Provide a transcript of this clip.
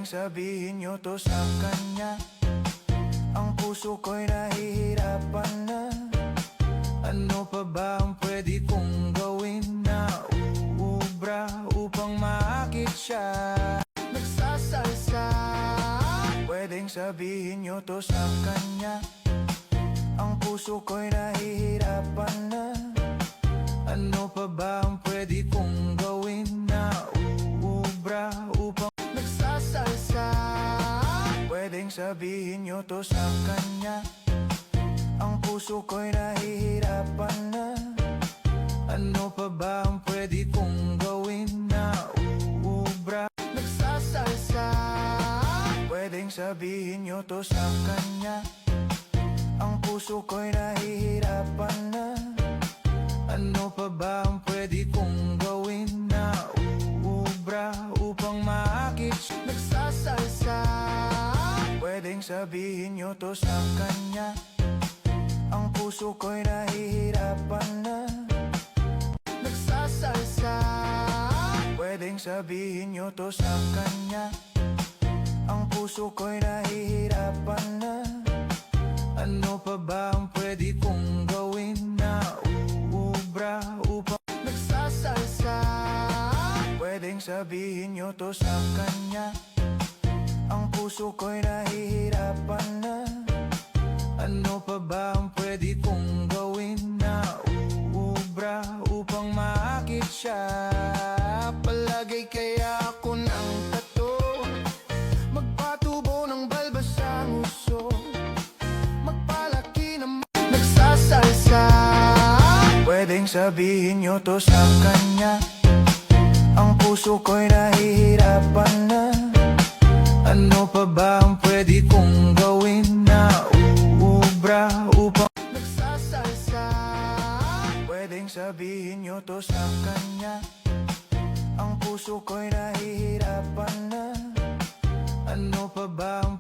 Pwedeng sabihin nyo to sa kanya. Ang puso ko'y nahihirapan na. Ano pa ba ang pwede kong gawin na uubra upang maakit siya? Nagsasalsa. Pwedeng sabihin nyo to sa kanya. Ang puso ko'y nahihirapan na. Ano pa ba ang pwede kong gawin na uubra upang nagsasalsa? Pwedeng sabihin nyo to sa kanya. Ang puso ko'y nahihirapan na. Ano pa ba ang pwede kong gawin na uubra nagsasalsa? Pwedeng sabihin nyo to sa kanya. Ang puso ko'y nahihirapan na. Ano pa ba ang pwede kong gawin na uubra upang maakit siya? Nagsasalsa. Pwedeng sabihin nyo to sa kanya. Ang puso ko'y nahihirapan na. Nagsasalsa. Pwedeng sabihin nyo to sa kanya. Ang puso ko'y nahihirapan na. Ano pa ba ang pwede kong gawin na uubra upang nagsasalsa? Pwedeng sabihin nyo to sa kanya. Ang puso ko'y nahihirapan na. Ano pa ba ang pwede kong gawin na uubra upang maakit siya? Palagay kaya ako ng tato, magpatubo ng balbas sa nguso, magpalaki ng nagsasalsa. Pwedeng sabihin nyo to sa kanya. Ang puso ko'y nahihirapan na. Ano pa ba ang pwede kong gawin na uubra upang nagsasalsa? Pwedeng sabihin nyo to sa kanya. Ang puso ko'y nahihirapan na. Ano pa ba ang